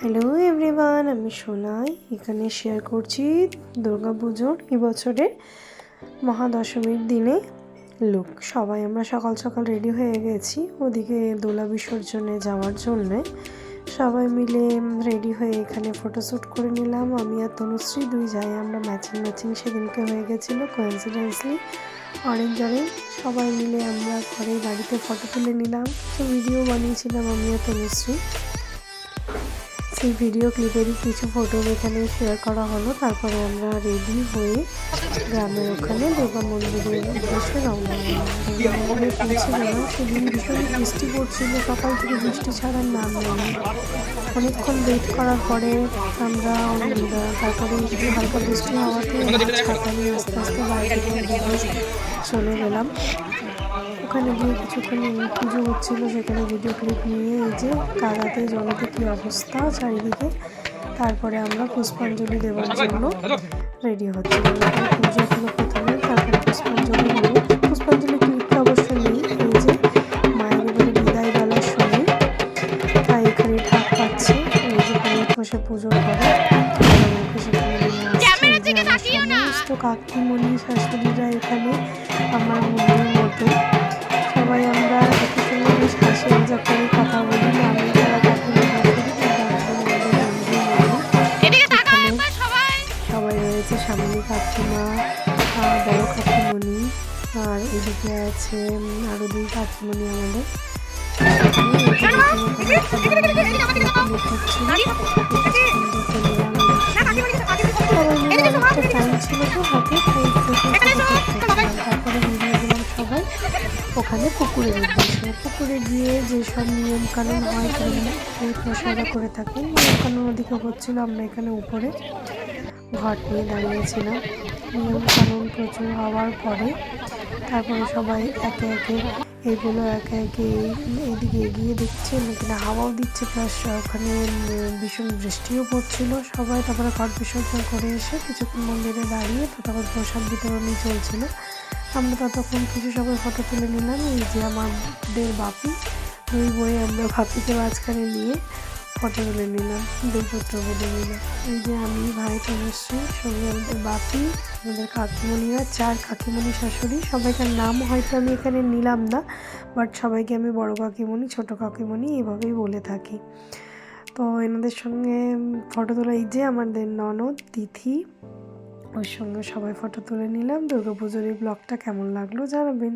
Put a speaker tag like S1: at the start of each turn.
S1: Hello everyone, আমি সোনাই এখানে share করছি দুর্গাপুজোর এবছরের মহাদশমীর দিনে লুক। সবাই আমরা সকাল সকাল রেডি হয়ে গেছি ওদিকে দোলা বিসর্জনে যাওয়ার জন্যে। সবাই মিলে রেডি হয়ে এখানে ফটোশ্যুট করে নিলাম। আমি আর তনুশ্রী দুই যাই, আমরা ম্যাচিং সেদিনকে হয়ে গেছিলো কোইন্সিডেন্সলি অরেঞ্জ। সবাই মিলে আমরা ঘরে বাড়িতে ফটো তুলে নিলাম, কিছু ভিডিও বানিয়েছিলাম আমি আর তনুশ্রী। সেই ভিডিও ক্লিপেরই কিছু ফটো এখানে শেয়ার করা হলো। তারপরে আমরা রেডি হয়ে গ্রামের ওখানে দুর্গা মন্দিরের উদ্দেশ্যে রওনা হলাম। দুর্গা মন্দিরে পৌঁছে গেলাম। সেদিন ভীষণ বৃষ্টি পড়ছিল, সকাল থেকে বৃষ্টি ছাড়ার নাম নেই। অনেকক্ষণ ওয়েট করার পরে আমরা তারপরে একটু হালকা বৃষ্টি হওয়াতে ছাতা নিয়ে আস্তে আস্তে বাইরে চলে গেলাম। ওখানে গিয়ে কিছুক্ষণ পুজো হচ্ছিলো, সেখানে ভিডিও ক্লিপ নিয়ে এই যে কাদাতে জলেতে কী অবস্থা চারিদিকে। তারপরে আমরা পুষ্পাঞ্জলি দেওয়ার জন্য রেডি হচ্ছিলাম। পুজো হলো প্রথমে, তারপরে পুষ্পাঞ্জলি হলো। পুষ্পাঞ্জলি ক্লিপটা অবশ্য নেই, এই যে মায়ের এবারে বিদায় বেলার সময় তাই এখানে ঢাক পাচ্ছে। এই যে বসে পুজো করে সমস্ত কাকিমণি শাশুড়িরা এখানে আমার মনের মতো সবাই আমরা একটুখানি বেশ হাসি মজা করে কথা বলি। আমি তারা সবাই রয়েছে, সামনে কাকিমা, বড় কাকিমণি, আর এদিকে আছে আরও দুই কাকিমণি আমাদের। টাইম ছিল তো হাতে, তারপরে বেরিয়ে গেলাম সবাই ওখানে পুকুরে গিয়ে যেসব নিয়মকানুন হয় এই প্রসাদা করে থাকেন, নিয়মকানুন ওদিকে হচ্ছিলো। আমরা এখানে উপরে ঘট নিয়ে দাঁড়িয়েছিলাম। নিয়মকানুন প্রচুর হওয়ার পরে তারপরে সবাই একে একে এদিকে এগিয়ে দিচ্ছে, এখানে হাওয়াও দিচ্ছে, প্লাস ওখানে ভীষণ বৃষ্টিও পড়ছিল। সবাই তারপরে ঘট বিসর্জন করে এসে কিছুক্ষণ মন্দিরে দাঁড়িয়ে তখন প্রসাদ বিতরণই চলছিল। আমরা ততক্ষণ কিছু সবাই ফটো তুলে নিলাম। এই যে আমাদের বাপি, দুই বই আমরা বাপিকে মাঝখানে নিয়ে ফটো তুলে নিলাম দুই পুত্রবধূ মিলে। এই যে আমি, ভাই তনুশ্রী, সঙ্গে আমাদের বাপি, আমাদের কাকিমণিরা, 4 কাকিমণি শাশুড়ি। সবাইকার নাম হয়তো আমি এখানে নিলাম না, বাট সবাইকে আমি বড় কাকিমণি, ছোট কাকিমণি এভাবেই বলে থাকি। তো এনাদের সঙ্গে ফটো তোলা, এই যে আমাদের ননদ তিথি, ওর সঙ্গে সবাই ফটো তুলে নিলাম। দুর্গাপুজোর এই ব্লগটা কেমন লাগলো জানাবেন।